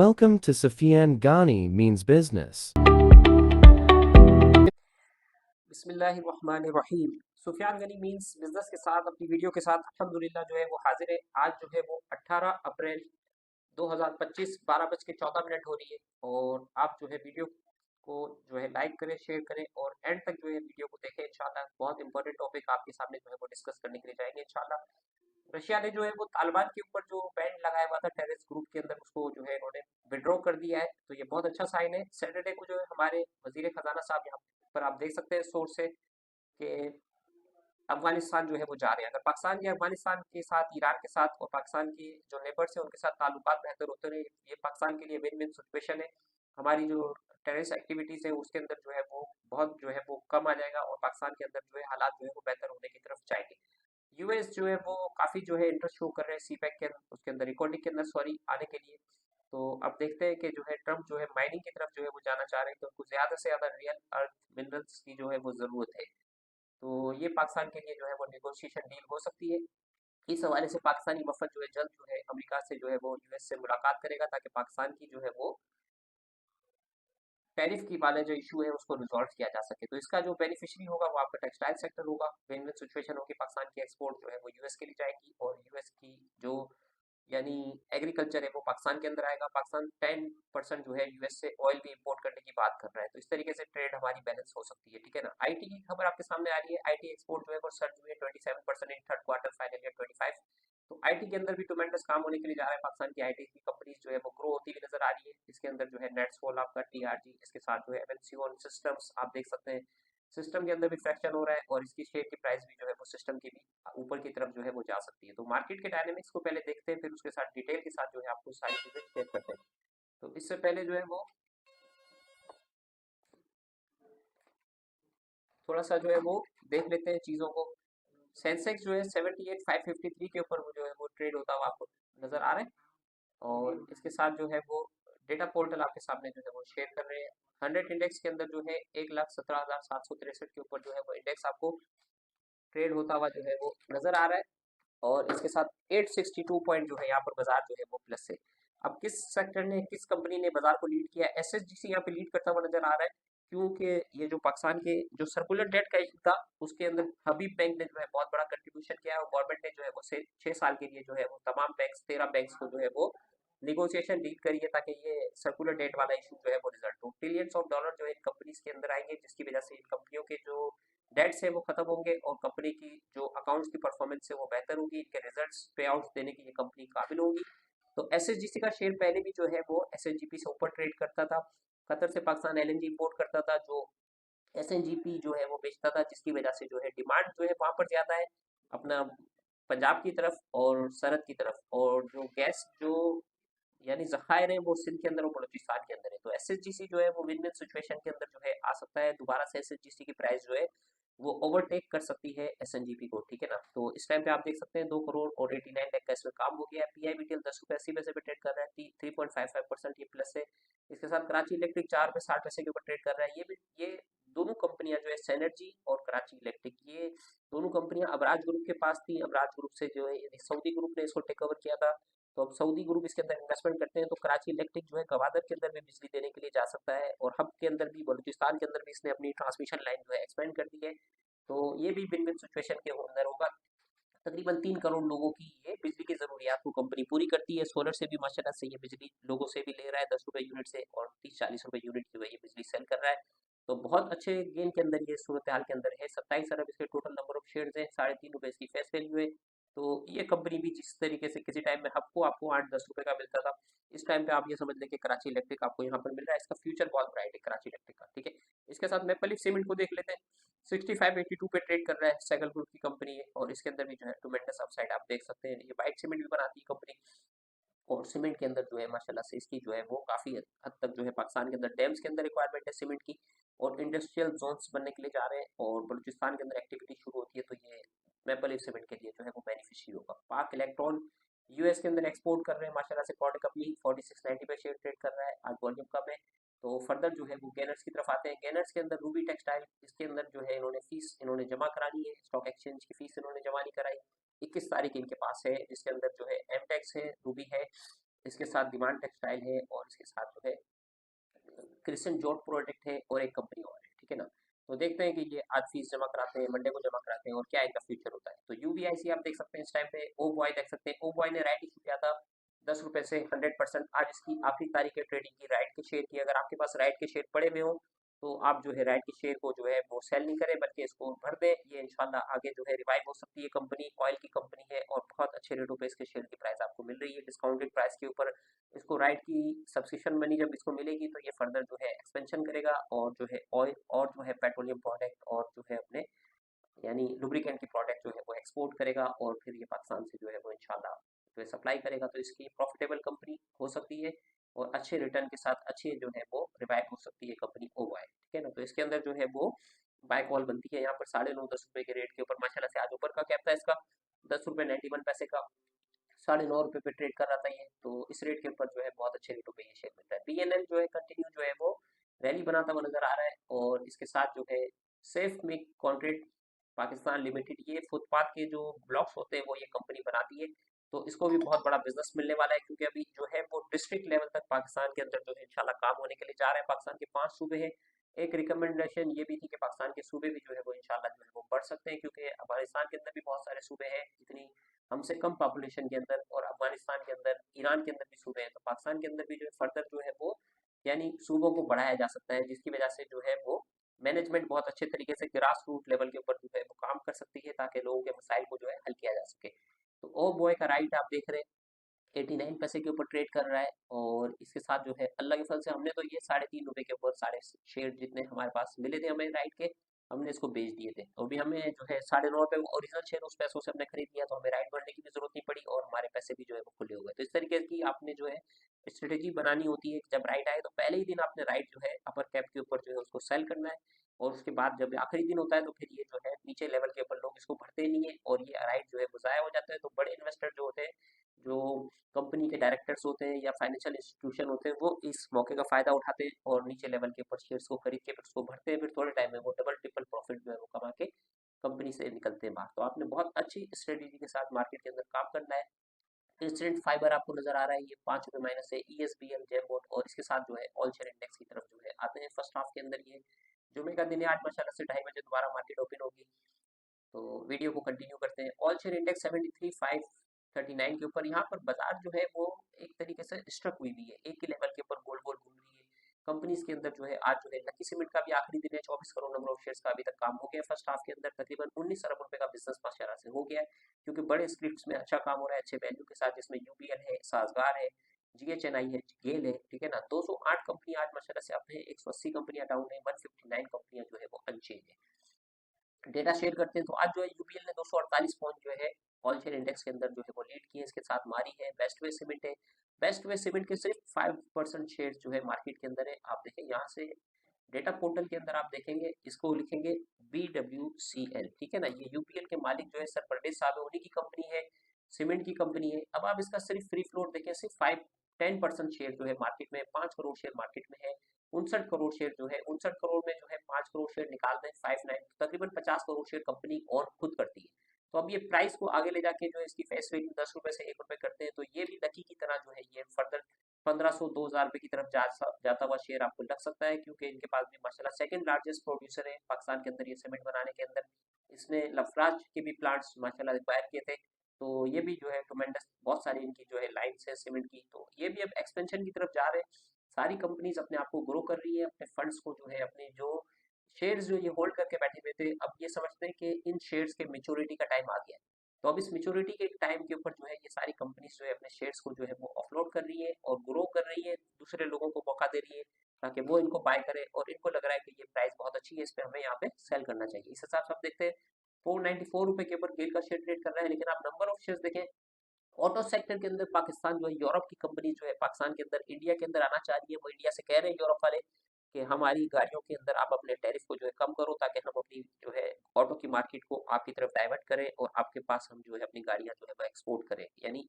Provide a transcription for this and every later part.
Welcome to Sufyan Ghani Means Business. बिस्मिल्लाहिर्रहमानिर्रहीम। Sufiyan Ghani means business के साथ अपनी वीडियो के साथ अल्हम्दुलिल्लाह जो है वो हाजिर है। आज जो है वो 18 अप्रैल 2025 12:14 हो रही है और आप जो है वीडियो को जो है लाइक करें, शेयर करें और एंड तक जो है वीडियो को देखें। इंशाल्लाह बहुत इंपॉर्टेंट टॉपिक आपके सामने जो है वो डिस्कस करने के लिए जाएंगे इंशाल्लाह। रशिया ने जो है वो तालिबान के ऊपर जो बैन लगाया हुआ था टेररिस्ट ग्रुप के अंदर, उसको जो है इन्होंने विड्रॉ कर दिया है, तो ये बहुत अच्छा साइन है। सैटरडे को जो है हमारे वजीर खजाना साहब, यहाँ पर आप देख सकते हैं सोर्स से, कि अफगानिस्तान जो है वो जा रहे हैं। अगर पाकिस्तान के अफगानिस्तान के साथ, ईरान के साथ और पाकिस्तान के जो नेबर्स हैं उनके साथ ताल्लुकात बेहतर होते रहे, ये पाकिस्तान के लिए विन विन सिचुएशन है। हमारी जो टेररिस्ट एक्टिविटीज़ है उसके अंदर जो है वो बहुत जो है वो कम आ जाएगा और पाकिस्तान के अंदर जो है हालात जो है वो बेहतर होने की तरफ जाएंगे। यूएस जो है वो काफ़ी जो है इंटरेस्ट शो कर रहे हैं सीपैक के उसके अंदर, रिकॉर्डिंग के अंदर सॉरी, आने के लिए। तो अब देखते हैं कि जो है ट्रम्प जो है माइनिंग की तरफ जो है वो जाना चाह रहे हैं, तो उनको ज़्यादा से ज़्यादा रियल अर्थ मिनरल्स की जो है वो ज़रूरत है। तो ये पाकिस्तान के लिए जो है वो नेगोशिएशन डील हो सकती है। इस हवाले से पाकिस्तानी वफद जो है जल्द जो है अमेरिका से जो है वो यूएस से मुलाकात करेगा, ताकि पाकिस्तान की जो है वो टैरिफ की वाला जो इशू है उसको रिजॉल्व किया जा सके। तो इसका जो बेनिफिशियरी होगा वो आपका टेक्सटाइल सेक्टर होगा। विन विन सिचुएशन होगी, पाकिस्तान की एक्सपोर्ट जो है वो यूएस के लिए जाएगी और यूएस की जो यानी एग्रीकल्चर है वो पाकिस्तान के अंदर आएगा। पाकिस्तान 10% जो है यूएस से ऑयल भी इंपोर्ट करने की बात कर रहा है, तो इस तरीके से ट्रेड हमारी बैलेंस हो सकती है, ठीक है ना। आईटी की खबर आपके सामने आ रही है। आईटी एक्सपोर्ट जो है वो सर्ज हुई है 27% in third quarter final year 25। तो आईटी के अंदर भी ट्मेंडस काम होने के लिए जा रहा है। पाकिस्तान की आईटी की कंपनीज जो है वो ग्रो होती हुई नजर आ रही है। इसके अंदर जो है नेटसोल आपका, टीआरजी, इसके साथ जो है एमएनसी और सिस्टम्स आप देख सकते हैं। सिस्टम के अंदर भी फ्रैक्शन हो रहा है और इसकी शेयर की प्राइस भी जो है वो सिस्टम की भी ऊपर की तरफ जो है वो जा सकती है। तो मार्केट के डायनेमिक्स को पहले देखते हैं, फिर उसके साथ डिटेल के साथ जो है आपको सारी चीजें शेयर करते हैं। तो इससे पहले जो है वो थोड़ा सा जो है वो देख लेते हैं चीजों को। सेंसेक्स जो है 78,553 के ऊपर वो जो है वो ट्रेड होता हुआ आपको नजर आ रहा है और इसके साथ जो है वो डेटा पोर्टल आपके सामने जो है वो शेयर कर रहे हैं। 100 इंडेक्स के अंदर जो है 1,17,763 के ऊपर जो है वो इंडेक्स आपको ट्रेड होता हुआ जो है वो नजर आ रहा है और इसके साथ 862 पॉइंट जो है यहाँ पर बाजार जो है वो प्लस है। अब किस सेक्टर ने, किस कंपनी ने बाजार को लीड किया? एसएसजीसी यहाँ पे लीड करता हुआ नजर आ रहा है, क्योंकि ये जो पाकिस्तान के जो सर्कुलर डेट का इशू था उसके अंदर हबीब बैंक ने जो है बहुत बड़ा कंट्रीब्यूशन किया है और गवर्नमेंट ने जो है वो 6 साल के लिए जो है वो तमाम बैंक्स, 13 बैंक्स को जो है वो निगोशिएशन डील करी है, ताकि ये सर्कुलर डेट वाला इशू जो है वो रिजल्ट हो। ट्रिलियंस ऑफ डॉलर जो है इन कंपनीज के अंदर आएंगे, जिसकी वजह से इन कंपनियों के जो डेट्स है वो खत्म होंगे और कंपनी की जो अकाउंट्स की परफॉर्मेंस है वो बेहतर होगी। इनके रिजल्ट्स पे आउट देने की ये कंपनी काबिल होगी। तो एसएसजीसी का शेयर पहले भी जो है वो एसएनजीपी से ऊपर ट्रेड करता था। कतर से पाकिस्तान एलएनजी इंपोर्ट करता था, जो एसएनजीपी जो है वो बेचता था, जिसकी वजह से जो है डिमांड जो है वहां पर ज्यादा है अपना पंजाब की तरफ और सरहद की तरफ, और जो गैस जो यानी जखायर है वो सिंध के अंदर और बलूचिस्तान के अंदर है। तो एसएसजीसी जो है वो विन विन सिचुएशन के अंदर जो है आ सकता है। दोबारा से एसएसजीसी की प्राइस जो है वो ओवरटेक कर सकती है एसएनजीपी को, ठीक है ना। तो इस टाइम पे आप देख सकते हैं 2 करोड़ और 89 लाख का इसमें काम हो गया है। पीआईबीटीएल 10 रुपये 80 पैसे पे ट्रेड कर रहा है, 3.55% ये प्लस है। इसके साथ कराची इलेक्ट्रिक 4 रुपये 60 पैसे के ऊपर ट्रेड कर रहा है। ये दोनों कंपनियां जो है सेनर्जी और कराची इलेक्ट्रिक, ये दोनों कंपनियां अबराज ग्रुप के पास थी। अबराज ग्रुप से जो है सऊदी ग्रुप ने इसको टेक ओवर किया था, तो अब सऊदी ग्रुप इसके अंदर इन्वेस्टमेंट करते हैं। तो कराची इलेक्ट्रिक जो है गवादर के अंदर भी बिजली देने के लिए जा सकता है और हब के अंदर भी, बलूचिस्तान के अंदर भी इसने अपनी ट्रांसमिशन लाइन जो है एक्सपेंड कर दी है। तो ये भी विन विन सिचुएशन के अंदर होगा। तकरीबन 3 करोड़ लोगों की ये बिजली की जरूरियात को कंपनी पूरी करती है। सोलर से भी माशाल्लाह से ये बिजली लोगों से भी ले रहा है 10 रुपए यूनिट से, और 30-40 रुपए यूनिट जो है ये बिजली सेल कर रहा है। तो बहुत अच्छे गेन के अंदर ये सूरत हाल के अंदर है। 27 अरब इसके टोटल नंबर ऑफ शेयर है, 3.5 रुपए इसकी फेस वैल्यू है। तो ये कंपनी भी जिस तरीके से किसी टाइम में आपको आपको 8-10 रुपए का मिलता था, इस टाइम पे आप ये समझ लें कि कराची इलेक्ट्रिक आपको यहाँ पर मिल रहा है। इसका फ्यूचर बहुत ब्राइट है कराची इलेक्ट्रिक का, ठीक है। इसके साथ मेपल लीफ सीमेंट को देख लेते हैं। 6582 पे ट्रेड कर रहा है, सैगल ग्रुप की कंपनी है और इसके अंदर भी जो है ट्मेंडस अपसाइड आप देख सकते हैं। ये वाइट सीमेंट भी बनाती है कंपनी और सीमेंट के अंदर जो है माशाल्लाह से इसकी जो है वो काफ़ी हद तक जो है पाकिस्तान के अंदर डैम्स के अंदर रिक्वायरमेंट है सीमेंट की और इंडस्ट्रियल जोन्स बनने के लिए जा रहे हैं और बलूचिस्तान के अंदर एक्टिविटी शुरू होती है, तो ये मेपल लीफ सीमेंट के लिए जो है वो बेनिफिशियरी होगा। पाक इलेक्ट्रॉन यूएस के अंदर एक्सपोर्ट कर रहे हैं माशाल्लाह से, प्रोडक्ट अपनी 4690 पे शेयर ट्रेड कर रहा है, आज वॉल्यूम कम है। तो फर्दर जो है वो गेनर्स की तरफ आते हैं। गेनर्स के अंदर रूबी टेक्सटाइल, इसके अंदर जो है इन्होंने फीस इन्होंने जमा करानी है, स्टॉक एक्सचेंज की फीस इन्होंने जमा नहीं कराई। 21 तारीख इनके पास है, जिसके अंदर जो है एमटेक्स है, रूबी है इसके साथ डिमांड टेक्सटाइल है, और इसके साथ जो है क्रिश्चियन जॉट प्रोडक्ट है, और एक कंपनी और है, ठीक है ना। तो देखते हैं कि ये आज फीस जमा कराते हैं, मंडे को जमा कराते हैं, और क्या इनका फ्यूचर होता है। तो यूबीआईसी आप देख सकते हैं इस टाइम पे। ओ बॉय देख सकते हैं, ओ बॉय ने राइट इशू किया था 10 रुपए से 100%। आज इसकी आखिरी तारीख है ट्रेडिंग की राइट के शेयर की। अगर आपके पास राइट के शेयर पड़े हुए हो तो आप जो है राइट के शेयर को जो है वो सेल नहीं करें, बल्कि इसको भर दें। ये इंशाल्लाह आगे जो है रिवाइव हो सकती है। कंपनी ऑयल की कंपनी है, और बहुत अच्छे रेटों पे इसके शेयर की प्राइस आपको मिल रही है, डिस्काउंटेड प्राइस के ऊपर। इसको राइट की सब्सक्रिप्शन मनी जब इसको मिलेगी तो ये फर्दर जो है एक्सपेंशन करेगा, और जो है ऑयल और जो है पेट्रोलियम प्रोडक्ट और जो है अपने यानी लुब्रिकेंट की प्रोडक्ट जो है वो एक्सपोर्ट करेगा, और फिर ये पाकिस्तान से जो है वो इंशाल्लाह जो है सप्लाई करेगा। तो इसकी प्रॉफिटेबल कंपनी हो सकती है, और अच्छे रिटर्न के साथ अच्छे जो है वो रिवाइव हो सकती है कंपनी ओवाई, ठीक है ना। तो इसके अंदर जो है वो बाय कॉल बनती है यहाँ पर 9.5-10 रुपए के रेट के ऊपर। माशाल्लाह से आज ऊपर का कैप था इसका 10 रुपए 91 पैसे का, 9.5 रुपए पे ट्रेड कर रहा था ये। तो इस रेट के ऊपर जो है बहुत अच्छे रेटों पे ये शेयर मिलता है। बीएनएल जो है कंटिन्यू जो है वो रैली बनाता हुआ नजर आ रहा है, और इसके साथ जो है safe mic contract Pakistan limited, ये फुटपाथ के जो ब्लॉक्स होते हैं वो ये कंपनी बनाती है। तो इसको भी बहुत बड़ा बिजनेस मिलने वाला है, क्योंकि अभी जो है वो डिस्ट्रिक्ट लेवल तक पाकिस्तान के अंदर जो है इंशाल्लाह काम होने के लिए जा रहे हैं। पाकिस्तान के 5 सूबे हैं। एक रिकमेंडेशन ये भी थी कि पाकिस्तान के सूबे भी जो है वो इंशाल्लाह जो है वो बढ़ सकते हैं, क्योंकि अफगानिस्तान के अंदर भी बहुत सारे सूबे हैं जितनी हमसे कम पॉपुलेशन के अंदर, और अफगानिस्तान के अंदर, ईरान के अंदर भी सूबे हैं। तो पाकिस्तान के अंदर भी जो है फर्दर जो है वो यानी सूबों को बढ़ाया जा सकता है, जिसकी वजह से जो है वो मैनेजमेंट बहुत अच्छे तरीके से ग्रास रूट लेवल के ऊपर जो है वो काम कर सकती है, ताकि लोगों के मसाइल को जो है हल किया जा सके। तो ओ बॉय का राइट आप देख रहे हैं 89 पैसे के ऊपर ट्रेड कर रहा है, और इसके साथ जो है अल्लाह के फल से हमने तो ये 3.5 रुपए के ऊपर सारे शेयर जितने हमारे पास मिले थे हमें राइट के, हमने इसको बेच दिए थे। तो अभी हमें जो है 9.5 रुपए ओरिजिनल शेयर उस पैसों से हमने खरीद लिया, तो हमें राइट भरने की भी जरूरत नहीं पड़ी, और हमारे पैसे भी जो है वो खुले हो गए। तो इस तरीके की आपने जो है स्ट्रेटेजी बनानी होती है कि जब राइट आए तो पहले ही दिन आपने राइट जो है अपर कैप के ऊपर जो है उसको सेल करना है, और उसके बाद जब आखिरी दिन होता है तो फिर ये जो है नीचे लेवल के ऊपर लोग इसको भरते नहीं है, और ये राइट जो है वो ज़ाया हो जाता है। तो बड़े इन्वेस्टर जो होते हैं, जो कंपनी के डायरेक्टर्स होते हैं या फाइनेंशियल इंस्टीट्यूशन होते हैं, वो इस मौके का फायदा उठाते हैं, और नीचे लेवल के ऊपर शेयर्स को खरीद के फिर उसको भरते हैं। फिर थोड़े टाइम में वो डबल ट्रिपल प्रॉफिट जो है वो कमा के कंपनी से निकलते हैं बाहर। तो आपने बहुत अच्छी स्ट्रेटेजी के साथ मार्केट के अंदर काम करना है। इंसिडेंट फाइबर आपको नजर आ रहा है, ये 5 रुपए माइनस है। ईएसबीएल जेमबोट, और इसके साथ जो है ऑल शेयर इंडेक्स की तरफ जो है आते हैं फर्स्ट हाफ के अंदर। ये जुमे का दिन है, आज माशाल्लाह से 2:30 बजे दोबारा मार्केट ओपन होगी। तो वीडियो को कंटिन्यू करते हैं। ऑल शेयर इंडेक्स 73,539 के ऊपर। यहाँ पर बाजार जो है वो एक तरीके से स्ट्रक हुई भी है, एक ही लेवल के ऊपर गोल गोल घूम रही है। कंपनीज के अंदर जो है आज जो है लकी सीमेंट का भी आखिरी दिन है, 24 करोड़ नंबर ऑफ शेयर्स का अभी तक काम हो गया। फर्स्ट हाफ के अंदर तकरीबन 19 अरब रुपए का बिजनेस माशाल्लाह से हो गया है, क्योंकि बड़े स्क्रिप्ट्स में अच्छा काम हो रहा है, अच्छे वैल्यू के साथ, जिसमें यूपीएल है, साजगार है, जीएचएनआई है, गेल है, ठीक है ना। 208 कंपनी आज माशाल्लाह से अपने 180 कंपनियां डाउन है, 159 कंपनियां जो है वो अनचेंज है। डेटा शेयर करते हैं तो आज जो है यूपीएल ने 248 पॉइंट जो है ऑल शेयर इंडेक्स के अंदर जो है वो लीड किए। इसके साथ मारी है बेस्ट वे सीमेंट है। बेस्ट वे सीमेंट के सिर्फ 5% शेयर जो है मार्केट के अंदर है। आप देखें यहाँ से डेटा पोर्टल के अंदर आप देखेंगे, इसको लिखेंगे BWCL, ठीक है ना। ये यूपीएल के मालिक जो है सर परवेज साहब है, उन्हीं की कंपनी है, सीमेंट की कंपनी है। अब आप इसका सिर्फ फ्री फ्लोट देखें, सिर्फ 10% शेयर जो है मार्केट में, 5 करोड़ शेयर मार्केट में है। 59 करोड़ शेयर जो है, 59 करोड़ में जो है 5 करोड़ शेयर निकाल दें 59, तकरीबन 50 करोड़ शेयर कंपनी और खुद करती है। तो अब ये प्राइस को आगे ले जाके जो है इसकी फेस वैल्यू 10 रुपए से 1 रुपए करते हैं, तो ये भी लकी की तरह जो है ये फर्दर 1500-2000 रुपए की तरफ जाता हुआ शेयर आपको लग सकता है, क्योंकि इनके पास भी माशाल्लाह सेकंड लार्जेस्ट प्रोड्यूसर है पाकिस्तान के अंदर ये सीमेंट बनाने के अंदर। इसने लफराज के भी प्लांट्स माशाल्लाह एक्वायर किए थे। तो ये भी जो है ट्मेंडस बहुत सारी इनकी जो है लाइन्स है सीमेंट की, तो ये भी अब एक्सपेंशन की तरफ जा रहे हैं। सारी कंपनीज अपने आप को ग्रो कर रही है, अपने फंड्स को जो है अपने जो शेयर्स जो ये होल्ड करके बैठे हुए थे, अब ये समझते हैं कि इन शेयर्स के मेच्योरिटी का टाइम आ गया है। तो अब इस मेच्योरिटी के टाइम के ऊपर जो है ये सारी कंपनीज जो है अपने शेयर्स को जो है वो ऑफलोड कर रही है और ग्रो कर रही है, दूसरे लोगों को मौका दे रही है ताकि वो इनको बाय करे, और इनको लग रहा है कि ये प्राइस बहुत अच्छी है, इस पे हमें यहाँ पे सेल करना चाहिए। इस हिसाब से आप देखते हैं 494 रुपए के ऊपर गेल का शेयर ट्रेड कर रहा है। लेकिन आप नंबर ऑफ शेयर्स देखें, ऑटो सेक्टर के अंदर पाकिस्तान जो है, यूरोप की कंपनी जो है पाकिस्तान के अंदर इंडिया के अंदर आना चाह रही है। वो इंडिया से कह रहे हैं यूरोप वाले कि हमारी गाड़ियों के अंदर आप अपने टैरिफ को जो है कम करो, ताकि हम अपनी जो है ऑटो की मार्केट को आपकी तरफ डाइवर्ट करें, और आपके पास हम जो है अपनी गाड़ियां जो है वो एक्सपोर्ट करें, यानी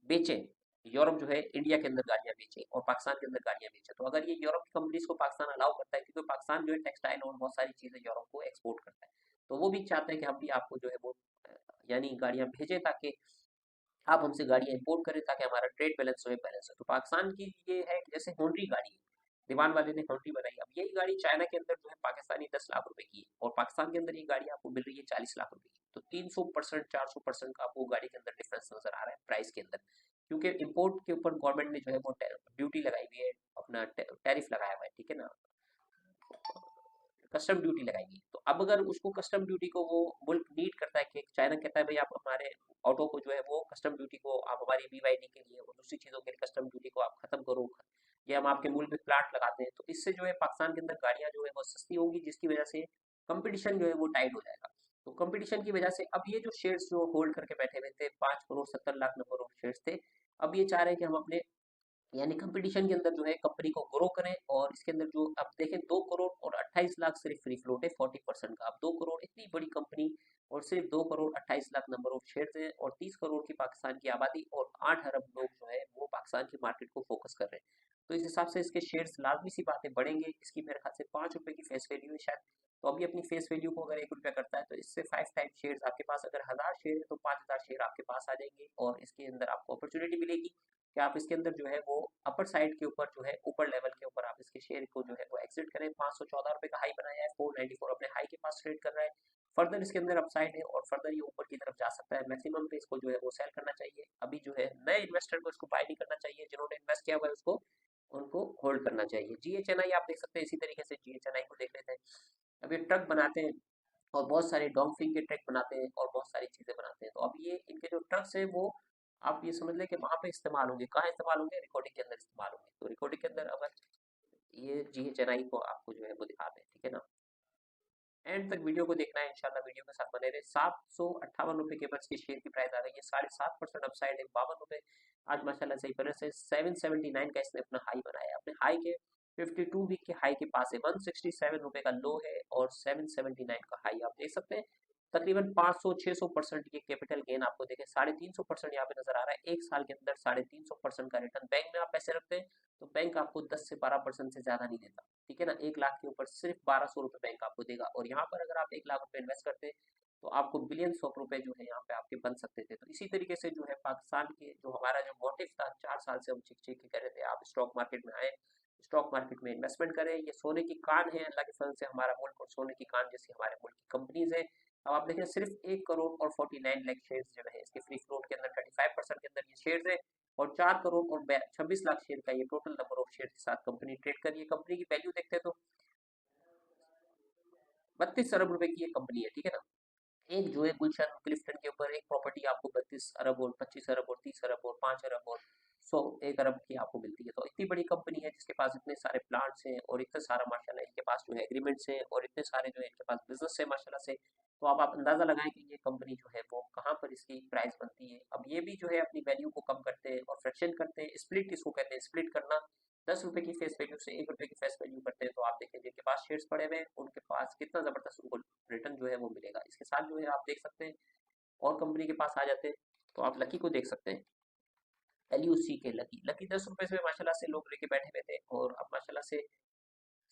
बेचें। यूरोप जो है इंडिया के अंदर गाड़ियां बेचे और पाकिस्तान के अंदर गाड़ियां बेचे। तो अगर ये यूरोप की कंपनीज को पाकिस्तान अलाउ करता है, क्योंकि पाकिस्तान जो है टेक्सटाइल और बहुत सारी चीजें यूरोप को एक्सपोर्ट करता है, तो वो भी चाहते हैं कि हम भी आपको जो है वो यानी गाड़ियां भेजें, ताकि आप हमसे गाड़ियाँ इंपोर्ट करें ताकि हमारा ट्रेड बैलेंस जो है बैलेंस हो। तो पाकिस्तान की ये है कि जैसे होंडरी गाड़ी है, दीवान वाले ने होंडरी बनाई, अब यही गाड़ी चाइना के अंदर जो है पाकिस्तानी 10 लाख रुपए की है, और पाकिस्तान के अंदर ये गाड़ी आपको मिल रही है 40 लाख रुपए की। तो 300% 400% का आपको गाड़ी के अंदर डिफरेंस नजर आ रहा है प्राइस के अंदर, क्योंकि इम्पोर्ट के ऊपर गवर्नमेंट ने जो है वो ड्यूटी लगाई हुई है, अपना टैरिफ लगाया हुआ है, ठीक है ना, कस्टम ड्यूटी लगाएगी। तो अब अगर उसको कस्टम ड्यूटी को वो मुल्क नीड करता है कि चाइना कहता है भाई आप हमारे ऑटो को जो है वो कस्टम ड्यूटी को आप हमारी BYD के लिए और दूसरी चीज़ों के लिए कस्टम ड्यूटी को आप खत्म करो, ये हम आपके मुल्क में प्लांट लगाते हैं, तो इससे जो है पाकिस्तान के अंदर गाड़ियाँ जो है वो सस्ती होंगी, जिसकी वजह से कंपटीशन जो है वो टाइट हो जाएगा। तो कंपटीशन की वजह से अब ये जो शेयर्स जो होल्ड करके बैठे हुए थे, 5 crore 70 lakh number of shares थे, अब ये चाह रहे हैं कि हम अपने यानी कंपटीशन के अंदर जो है कंपनी को ग्रो करें, और इसके अंदर जो अब देखें 2 करोड़ और 28 लाख सिर्फ फ्री फ्लोट है 40% का। अब 2 करोड़ इतनी बड़ी कंपनी और सिर्फ 2 crore 28 lakh number of share है, और 30 करोड़ की पाकिस्तान की आबादी और 8 अरब लोग जो है वो पाकिस्तान की मार्केट को फोकस कर रहे हैं। तो इस हिसाब से इसके शेयर्स लाजमी सी बातें बढ़ेंगे। इसकी मेरे ख्याल से 5 रुपए की फेस वैल्यू है शायद, तो अभी अपनी फेस वैल्यू को अगर 1 रुपया करता है तो इससे 5 टाइम शेयर्स आपके पास, अगर 1000 शेयर है तो 5000 शेयर आपके पास आ जाएंगे, और इसके अंदर आपको अपॉर्चुनिटी मिलेगी कि आप इसके अंदर जो है वो अपर साइड के ऊपर जो है ऊपर लेवल के ऊपर आप इसके शेयर को जो है वो एग्जिट करें। 514 रुपए का हाई बनाया है, 494 अपने हाई के पास ट्रेड कर रहा है। फर्दर इसके अंदर अपसाइड है और फर्दर ये ऊपर की तरफ जा सकता है, मैक्सिमम पे इसको जो है वो सेल करना चाहिए। अभी जो है नए इन्वेस्टर को इसको बाय नहीं करना चाहिए, जिन्होंने इन्वेस्ट किया हुआ है उसको उनको होल्ड करना चाहिए। GHNI आप देख सकते हैं, इसी तरीके से GHNI को देख लेते हैं। अब ये ट्रक बनाते हैं और बहुत सारे डॉन्फिंग के ट्रक बनाते हैं और बहुत सारी चीज़ें बनाते हैं, तो अब ये इनके जो ट्रक्स हैं वो आप ये समझ लें कि वहाँ पे इस्तेमाल होंगे, कहाँ इस्तेमाल होंगे, रिकॉर्डिंग के अंदर इस्तेमाल होंगे। तो रिकॉर्डिंग के अंदर अगर ये GHNI को आपको जो है वो दिखाते हैं, ठीक है ना। एंड तक वीडियो को देखना है, इंशाल्लाह वीडियो के साथ बने रहे। 758 रुपए के बस की शेयर की प्राइस आ गई है, 7.5% अपसाइड है, 52 रुपए आज माशाल्लाह सही पर से 779 का इसने अपना हाई बनाया है, अपने हाई के 52 वीक के हाई के पास है, 167 रुपए का लो है और 779 का हाई आप देख सकते हैं। तकरीबन 500-600% ये कैपिटल गेन आपको देखें, 350% यहाँ पे नजर आ रहा है। एक साल के अंदर 350% का रिटर्न। बैंक में आप पैसे रखते हैं तो बैंक आपको 10 से 12% से ज्यादा नहीं देता, ठीक है ना। 1 लाख के ऊपर सिर्फ 1200 रुपए बैंक आपको देगा, और यहाँ पर अगर आप 1 लाख रुपए इन्वेस्ट करते हैं तो आपको बिलियंस ऑफ रुपए जो है यहाँ पे आपके बन सकते थे। तो इसी तरीके से जो है पाकिस्तान के जो हमारा जो मोटिव था, 4 साल से हम चिक चिक के कह रहे थे आप स्टॉक मार्केट में आए, स्टॉक मार्केट में इन्वेस्टमेंट करें, ये सोने की कान है अल्लाह के फजल से हमारा मुल्क, और सोने की कान जैसी हमारे मुल्क की कंपनीज है। अब आप देखें सिर्फ 1 करोड़ और 49 लाख शेयर जो है इसके फ्री फ्लोट के अंदर 35% के अंदर ये शेयर है, और 4 करोड़ और 26 लाख शेयर का ये टोटल नंबर ऑफ शेयर के साथ कंपनी ट्रेड कर रही है। कंपनी की वैल्यू देखते हैं तो 32 अरब रुपए की ये कंपनी है, ठीक है ना। एक जो है गुलशन क्लिफ्टन के ऊपर एक प्रॉपर्टी आपको 32 अरब और 25 अरब और 30 अरब और 5 अरब और 101 अरब की आपको मिलती है। तो इतनी बड़ी कंपनी है जिसके पास इतने सारे प्लांट्स हैं और इतना सारा माशाल्लाह इनके पास जो है एग्रीमेंट्स हैं और इतने सारे जो है इनके पास बिजनेस है माशाल्लाह से। तो अब आप अंदाजा लगाएं कि ये कंपनी जो है वो कहाँ पर इसकी प्राइस बनती है। अब ये भी जो है अपनी वैल्यू को कम करते हैं और फ्रैक्शन करते हैं, स्प्लिट इसको कहते हैं, स्प्लिट करना। 10 रुपए की फेस वैल्यू से 1 रुपए की फेस वैल्यू करते हैं, तो आप देखें जिनके पास शेयर्स पड़े हुए हैं उनके पास कितना जबरदस्त उनको रिटर्न जो है वो मिलेगा। इसके साथ जो है आप देख सकते हैं और कंपनी के पास आ जाते हैं तो आप लकी को देख सकते हैं, LUC के लकी, लकी 10 रुपए से माशाल्लाह से लोग लेके बैठे हुए थे, और अब माशाल्लाह से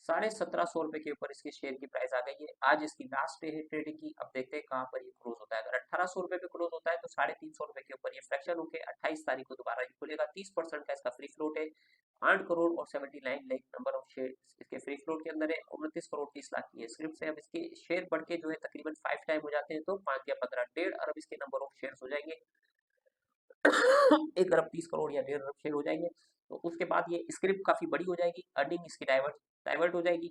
1750 रुपए के ऊपर इसके शेयर की प्राइस आ गई है। आज इसकी लास्ट डे है ट्रेडिंग की, अब देखते हैं कहाँ पर ये क्लोज होता है। अगर 1800 रुपए पे क्लोज होता है तो 350 रुपए के ऊपर ये फ्रैक्शन होकर 28 तारीख को दोबारा ये खुलेगा। 30% का इसका फ्री फ्लोट है, 8 करोड़ और 79 लाख नंबर ऑफ शेयर इसके फ्री फ्लोट के अंदर है, 29 करोड़ 30 लाख की है स्क्रिप्ट से। अब इसके शेयर बढ़ के जो है तकरीबन 5 टाइम हो जाते हैं, तो 5 या 15 1.5 अरब इसके नंबर ऑफ शेयर हो जाएंगे। 1 अरब 30 करोड़ या 1.5 अरब शेयर हो जाएंगे। तो उसके बाद ये स्क्रिप्ट काफी बड़ी हो जाएगी, अर्निंग इसकी डाइवर्ट डाइवर्ट हो जाएगी।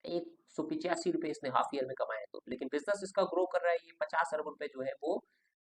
185 रुपए इसने हाफ ईयर में कमाए हैं, तो लेकिन बिजनेस इसका ग्रो कर रहा है। ये 50 अरब रुपए जो है वो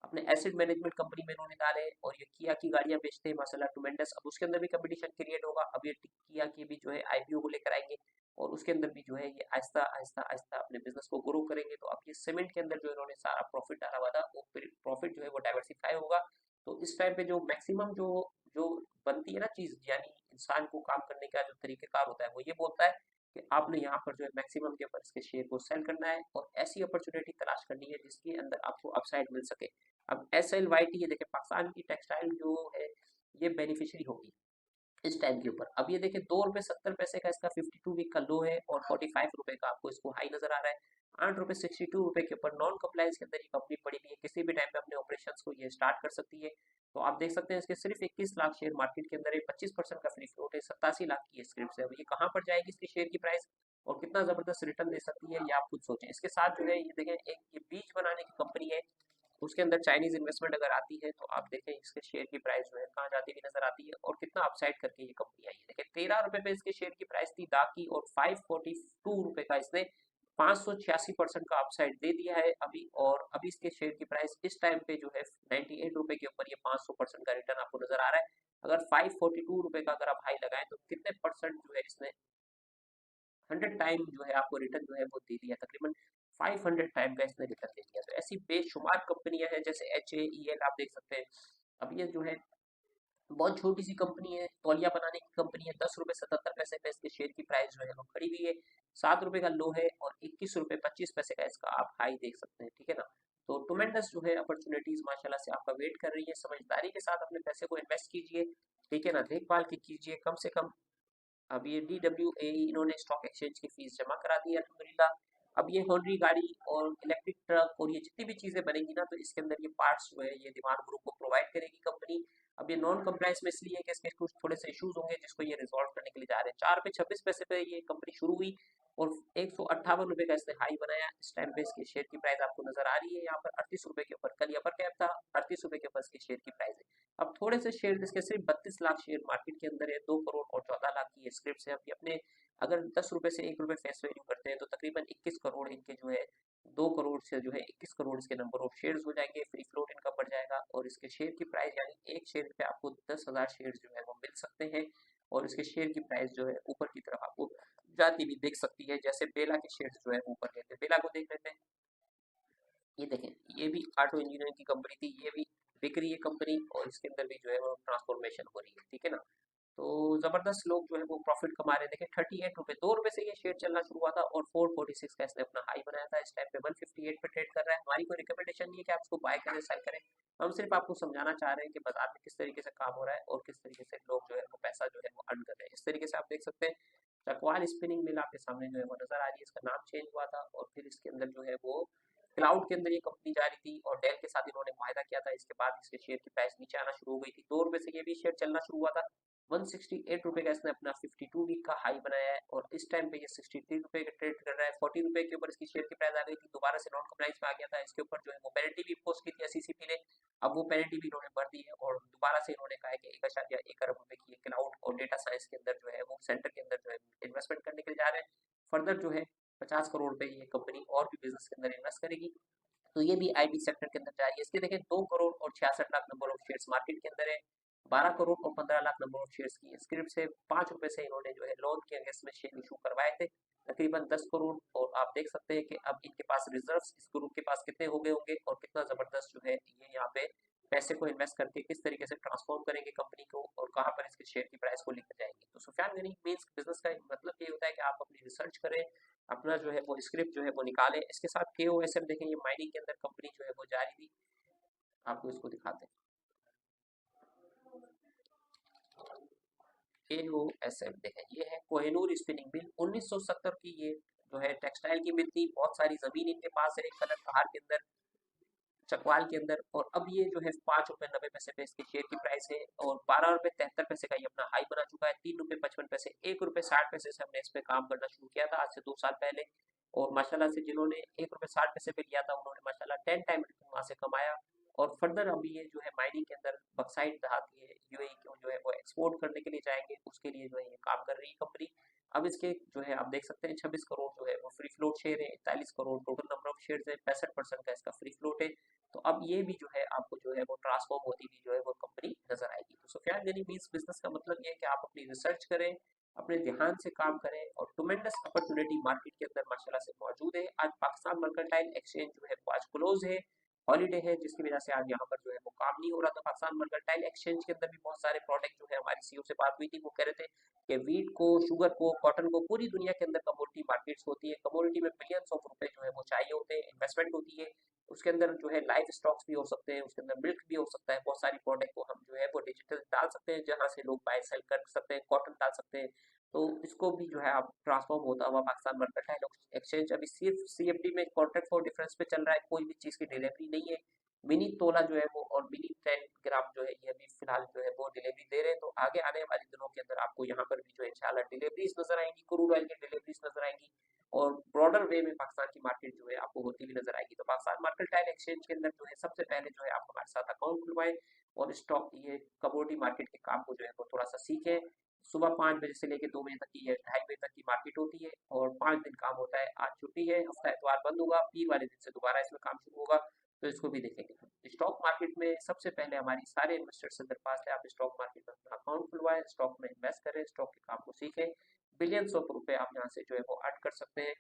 अपने एसेट मैनेजमेंट कंपनी में इन्होंने डाले, और ये किया की गाड़ियां बेचते हैं माशाल्लाह ट्मेंडस। अब उसके अंदर भी कंपटीशन क्रिएट होगा। अब ये किया की भी जो है IPO को लेकर आएंगे, और उसके अंदर भी जो है ये आहिस्ता आहिस्ता आहिस्ता अपने बिजनेस को ग्रो करेंगे। तो अब ये सीमेंट के अंदर जो इन्होंने सारा प्रॉफिट डाला हुआ था वो प्रॉफिट जो है वो डाइवर्सिफाई होगा। तो इस टाइम पे जो मैक्सिमम जो जो बनती है ना चीज, यानी इंसान को काम करने का जो तरीकेकार होता है वो ये बोलता है कि आपने यहाँ पर जो है मैक्सिमम के ऊपर इसके शेयर को सेल करना है और ऐसी अपॉर्चुनिटी तलाश करनी है जिसके अंदर आपको अपसाइड मिल सके। अब SLYT ये देखें पाकिस्तान की टेक्सटाइल जो है ये बेनिफिशियरी होगी इस टाइम के ऊपर। अब ये देखिए 2 रुपए 70 पैसे का इसका 52 वीक का लो है, और 45 रुपए का आपको इसको हाई नजर आ रहा है। 8 रुपए 62 रुपए के ऊपर नॉन कंप्लायंस के अंदर ये कंपनी पड़ी हुई है, किसी भी टाइम पे अपने ऑपरेशंस को ये स्टार्ट कर सकती है। तो आप देख सकते हैं इसके सिर्फ 21 लाख शेयर मार्केट के अंदर है, 25% का फ्री फ्लोट है, 87 लाख की स्क्रिप्ट है। अब ये कहाँ पर जाएगी इसकी शेयर की प्राइस और कितना जबरदस्त रिटर्न दे सकती है, ये आप खुद सोचें। इसके साथ जो है ये देखें, एक ये बीज बनाने की कंपनी है, उसके अंदर चाइनीज इन्वेस्टमेंट अगर आती है तो आप देखें इसके शेयर की प्राइस जो है कहाँ जाती हुई नजर आती है और कितना अपसाइड करके ये कंपनी आई है। देखिए 13 रुपए पे इसके शेयर की प्राइस थी दा की, और 542 रुपए का इसने 586% का अपसाइड दे दिया है अभी। और अभी इसके शेयर की प्राइस इस टाइम पे जो है 98 रुपए के ऊपर ये 500% का रिटर्न आपको नजर आ रहा है। अगर 542 रुपए का अगर आप हाई लगाएं तो कितने परसेंट जो है इसने 100 टाइम जो है आपको रिटर्न जो है वो दे दिया, तकरीबन 500 टाइम का इसने रिटर्न दे दिया। तो ऐसी बेशुमार कंपनियां हैं, जैसे HAEL आप देख सकते हैं। अब ये जो है बहुत छोटी सी कंपनी है, तौलिया बनाने की कंपनी है, 10 रुपए 77 पैसे पे इसके शेयर की प्राइस जो है वो खड़ी हुई है। 7 रुपए का लो है और 21 रुपए 25 पैसे का इसका आप हाई देख सकते हैं, ठीक है ना। तो टुमेंडस जो है अपॉर्चुनिटीज माशाल्लाह से आपका वेट कर रही है। समझदारी के साथ अपने पैसे को इन्वेस्ट कीजिए, ठीक है ना, देखभाल के कीजिए कम से कम। अब ये DWAE इन्होंने स्टॉक एक्सचेंज की फीस जमा करा दी है अल्हम्दुलिल्लाह। अब ये होनरी गाड़ी और इलेक्ट्रिक ट्रक और ये जितनी भी चीजें बनेंगी ना, तो इसके अंदर ये पार्ट्स जो है ये दीवान ग्रुप को प्रोवाइड करेगी कंपनी। अब ये नॉन कंप्लायंस में इसलिए कि इसके कुछ थोड़े से इश्यूज होंगे जिसको ये रिजॉल्व करने के लिए जा रहे हैं। 4 रुपए 26 पैसे पे ये कंपनी शुरू हुई और 158 रुपए का इसने हाई बनाया। इस टाइम पे इसकी शेयर की प्राइस आपको नजर आ रही है यहाँ पर 38 रुपए के ऊपर, कल अपर कैप था, 38 रुपए के ऊपर इसकी शेयर की प्राइस है। अब थोड़े से शेयर इसके सिर्फ 32 लाख शेयर मार्केट के अंदर है, 2 करोड़ और 14 लाख की स्क्रिप्ट है। अभी अपने अगर 10 रुपए से 1 रुपए फेस वैल्यू करते हैं तो तकरीबन 21 करोड़ इनके जो है, 2 करोड़ से जो है 21 करोड़ इसके नंबर ऑफ शेयर्स हो जाएंगे, फ्री फ्लोट इनका बढ़ जाएगा और इसके शेयर की प्राइस यानी एक शेयर पे आपको 10,000 शेयर जो है वो मिल सकते हैं। और इसके शेयर की प्राइस जो है ऊपर की तरफ आपको जाती भी दिख सकती है, जैसे बेला के शेयर्स जो है ऊपर गए थे। बेला को देख लेते हैं, ये देखें, ये भी ऑटो इंजीनियरिंग की कंपनी थी, ये भी बिक रही है कंपनी और इसके अंदर भी जो है वो ट्रांसफॉर्मेशन हो रही है, ठीक है ना। तो जबरदस्त लोग जो है वो प्रॉफिट कमा रहे हैं। देखें 38 रुपए, 2 रुपए से ये शेयर चलना शुरू हुआ था और 446 का इसने अपना हाई बनाया था। इस टाइम पे 158 पे ट्रेड कर रहा है। हमारी कोई रिकमेंडेशन नहीं है कि आप उसको बाय करें सेल करें, हम सिर्फ आपको समझाना चाह रहे हैं कि बाजार में किस तरीके से काम हो रहा है और किस तरीके से लोग जो है वो पैसा जो है वो अर्न कर रहे हैं। इस तरीके से आप देख सकते हैं चकवाल स्पिनिंग मिल आपके सामने जो है वो नजर आ रही है। इसका नाम चेंज हुआ था और फिर इसके अंदर जो है वो क्लाउड के अंदर ये कंपनी जा रही थी और डेल के साथ इन्होंने मुआहदा किया था। इसके बाद इसके शेयर की प्राइस नीचे आना शुरू हो गई थी, 2 रुपए से ये भी शेयर चलना शुरू हुआ था। 168 रुपए का इसने अपना 52 वीक का हाई बनाया है और इस टाइम पे ये 63 रुपए का ट्रेड कर रहा है। 40 रुपए के ऊपर इसकी शेयर की प्राइस आ गई थी, दोबारा से नॉन कंप्लायंस में आ गया था। इसके ऊपर जो है वो पेनल्टी भी इम्पोज की थी SEC ने, अब वो पेनल्टी भी इन्होंने भर दी है और दोबारा से इन्होंने कहा है कि 1.1 अरब रुपए की क्लाउड और डेटा साइंस के अंदर जो है वो सेंटर के अंदर जो है इन्वेस्टमेंट करने के लिए जा रहे हैं। फर्दर जो है 50 करोड़ रुपए ये कंपनी और भी बिजनेस के अंदर इन्वेस्ट करेगी। तो ये भी IB सेक्टर के अंदर जा रही है। इसके देखें 2 करोड़ और 66 lakh number of shares market के अंदर है, 12 करोड़ और 15 लाख नंबर ऑफ शेयर्स की स्क्रिप्ट है। 5 रुपए से इन्होंने जो है लोन के अगेंस्ट में शेयर इशू करवाए थे, तकरीबन 10 करोड़। और आप देख सकते हैं कि अब इनके पास रिजर्व्स इस ग्रुप के पास कितने हो गए होंगे और कितना जबरदस्त जो है ये यहाँ पे पैसे को इन्वेस्ट करके किस तरीके से ट्रांसफॉर्म करेंगे कंपनी को और कहाँ पर इसके शेयर की प्राइस को लेकर जाएंगे। तो सुफियान गनी मींस बिजनेस का मतलब ये होता है कि आप अपनी रिसर्च करें, अपना जो है वो स्क्रिप्ट जो है वो निकालें। इसके साथ KOSM देखें, ये माइनिंग के अंदर कंपनी जो है वो जारी थी, आपको इसको दिखाते हैं। KOSM देखें, ये है कोहिनूर स्पिनिंग मिल, 1970 की ये जो है टेक्सटाइल की मिल थी। बहुत सारी जमीन इनके पास है कलर पहाड़ के अंदर, चकवाल के अंदर। और अब ये जो है 5 रुपए 90 पैसे पे इसके शेयर की प्राइस है और 12 रुपए 73 पैसे का ये अपना हाई बना चुका है। 3 रुपए 55 पैसे, 1 रुपए 60 पैसे से हमने इस पे काम करना शुरू किया था आज से 2 साल पहले। और माशाल्लाह से जिन्होंने 1 रुपए 60 पैसे पे लिया था उन्होंने माशाल्लाह 10 टाइम रिटर्न वहां से कमाया। और फर्दर अभी ये जो है माइनिंग के अंदर बक्साइट धातु है UAE को जो है वो एक्सपोर्ट करने के लिए जाएंगे, उसके लिए जो है ये काम कर रही है कंपनी। अब इसके जो है आप देख सकते हैं 26 करोड़ जो है वो फ्री फ्लोट शेयर है, 41 crore total number of share है, 65% का इसका फ्री फ्लोट है। तो अब ये भी जो है आपको जो है वो ट्रांसफॉर्म होती हुई जो है वो कंपनी नजर आएगी। तो सुफियान गनी मींस बिजनेस का मतलब ये है कि आप अपनी रिसर्च करें, अपने ध्यान से काम करें और ट्मेंडस अपॉर्चुनिटी मार्केट के अंदर माशाल्लाह से मौजूद है। आज पाकिस्तान मर्केंटाइल एक्सचेंज जो है वो आज क्लोज है, हॉलीडे है, जिसकी वजह से आज यहाँ पर जो है वो काम नहीं हो रहा था। पाकिस्तान मर्केंटाइल एक्सचेंज के अंदर भी बहुत सारे प्रोडक्ट जो है, हमारी CEO से बात हुई थी, वो कह रहे थे कि वीट को, शुगर को, कॉटन को, पूरी दुनिया के अंदर कमोडिटी मार्केट्स होती है, कमोडिटी में बिलियंस ऑफ रुपए जो है वो चाहिए होते हैं, इन्वेस्टमेंट होती है। उसके अंदर जो है लाइफ स्टॉक्स भी हो सकते हैं, उसके अंदर मिल्क भी हो सकता है, बहुत सारी प्रोडक्ट को हम जो है वो डिजिटल डाल सकते हैं जहां से लोग बाय सेल कर सकते हैं, कॉटन डाल सकते हैं। तो इसको भी जो है आप ट्रांसफॉर्म होता हुआ पाकिस्तान मर्केंटाइल एक्सचेंज अभी सिर्फ CFD में कॉन्ट्रैक्ट फॉर डिफरेंस पे चल रहा है, कोई भी चीज की डिलीवरी नहीं है। मिनी तोला जो है वो और मिनी 10 ग्राम जो है है ये अभी फिलहाल जो है वो डिलीवरी दे रहे हैं, तो आगे आने वाले दिनों के अंदर आपको यहाँ पर भी जो है इंशाल्लाह डिलीवरीज नजर आएंगी, क्रूड ऑयल की डिलीवरीज नजर आएंगी और ब्रॉडर वे में पाकिस्तान की मार्केट जो है आपको होती हुई नजर आएगी। तो पाकिस्तान मर्केंटाइल एक्सचेंज के अंदर जो है सबसे पहले जो है आप हमारे साथ अकाउंट खुलवाएं और स्टॉक ये कमोडिटी मार्केट के काम को जो है वो थोड़ा सा सीखें। सुबह 5 बजे से लेकर 2 बजे तक की या 2:30 बजे तक की मार्केट होती है और 5 दिन काम होता है। आज छुट्टी है, हफ्ता एतवार बंद होगा, पीर वाले दिन से दोबारा इसमें काम शुरू होगा, तो इसको भी देखेंगे। स्टॉक मार्केट में सबसे पहले हमारी सारे इन्वेस्टर्स से दरख्वास्त है आप स्टॉक मार्केट में अपना अकाउंट खुलवाएं, स्टॉक में इन्वेस्ट करें, स्टॉक के काम को सीखें। बिलियंस ऑफ रुपए आप यहाँ से जो है वो अर्न कर सकते हैं।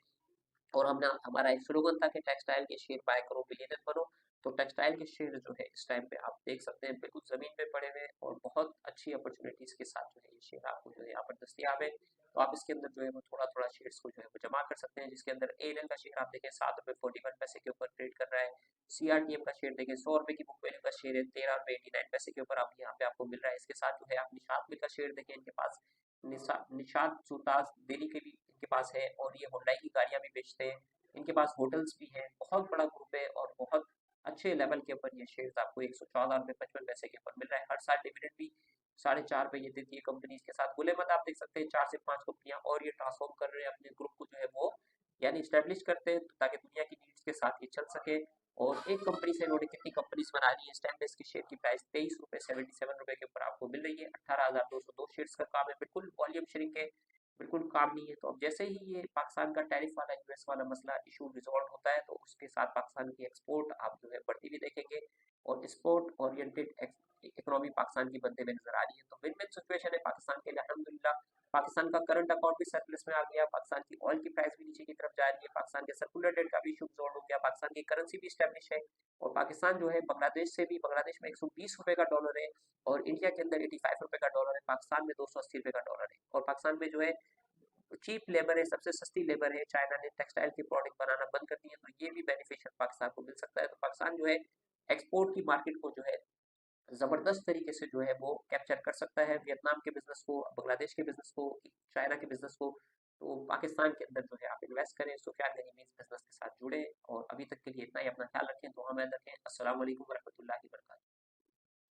और हमने हमारा एक स्लोगन था कि टेक्सटाइल के शेयर बाय करो बिलियनर बनो। तो टेक्सटाइल के शेयर जो है इस टाइम पे आप देख सकते हैं बिल्कुल जमीन पे पड़े हुए और बहुत अच्छी अपॉर्चुनिटीज के साथ जो है ये शेयर आपको जो है यहाँ पर दस्तियाब है। तो आप इसके अंदर जो है वो थोड़ा थोड़ा शेयर्स को जो है वो जमा कर सकते हैं, जिसके अंदर एएनएल का शेयर आप देखें 7 रुपये 41 पैसे के ऊपर ट्रेड कर रहा है। सीआरटीएम का शेयर देखें 100 रुपए की बुक वैल्यू का शेयर है, 13 रुपये 89 पैसे के ऊपर आप यहाँ पे आपको मिल रहा है। इसके साथ जो है आप निशात मिल का शेयर देखें, इनके पास निशात सुताज दिल्ली के भी इनके पास है और ये हुंडई की गाड़ियां भी बेचते हैं। इनके पास होटल्स भी हैं, बहुत बड़ा ग्रुप है और बहुत अच्छे लेवल के ऊपर ये शेयर्स आपको 114 रुपये 55 पैसे के ऊपर मिल रहा है। हर साल डिविडेंड भी 4.5 रुपए ये देती है कंपनी। इसके साथ गुलेमत आप देख सकते हैं 4 से 5 कंपनियां और ये ट्रांसफॉर्म कर रहे हैं अपने ग्रुप को जो है वो यानी स्टैब्लिश करते हैं ताकि दुनिया की नीड्स के साथ ये चल सके। और एक कंपनी से इन्होंने कितनी कंपनीज बना ली है। स्टैंडर्ड्स की शेयर की प्राइस 23 रुपये 77 रुपए के ऊपर आपको मिल रही है। 18,202 शेयर्स का काम है, बिल्कुल वॉल्यूम श्रिंक है, बिल्कुल काम नहीं है। तो अब जैसे ही ये पाकिस्तान का टैरिफ वाला यूएस वाला मसला इशू रिजॉल्व होता है तो उसके साथ पाकिस्तान की एक्सपोर्ट आप जो है बढ़ती हुई देखेंगे और एक्सपोर्ट ओरिएंटेड इकोनॉमी पाकिस्तान की बनते हुए नजर आ रही है। तो विन विन सिचुएशन है पाकिस्तान के लिए अल्हम्दुलिल्लाह। पाकिस्तान का करंट अकाउंट भी सरप्लस में आ गया, पाकिस्तान की ऑयल की प्राइस भी नीचे की तरफ जा रही है, पाकिस्तान के सर्कुलर डेट का भी इशू रिजॉल्व हो गया, पाकिस्तान की करेंसी भी स्टैब्लिश है और पाकिस्तान जो है बांग्लादेश से भी, बांग्लादेश में 120 रुपए का डॉलर है और इंडिया के अंदर 85 रुपए का डॉलर है, पाकिस्तान में 280 रुपए का डॉलर है और पाकिस्तान में जो है चीप लेबर है, सबसे सस्ती लेबर है। चाइना ने टेक्सटाइल की प्रोडक्ट बनाना बंद कर दिए, तो ये भी बेनिफिशियल पाकिस्तान को मिल सकता है। तो पाकिस्तान जो है एक्सपोर्ट की मार्केट को जो है जबरदस्त तरीके से जो है वो कैप्चर कर सकता है, वियतनाम के बिजनेस को, बांग्लादेश के बिजनेस को, चाइना के बिजनेस को। तो पाकिस्तान के अंदर जो है आप इन्वेस्ट करें, सुफियान गनी में इस बिजनेस के साथ जुड़े और अभी तक के लिए इतना ही। अपना ख्याल रखें, दुआ में रखें। अस्सलाम वालेकुम रहमतुल्लाहि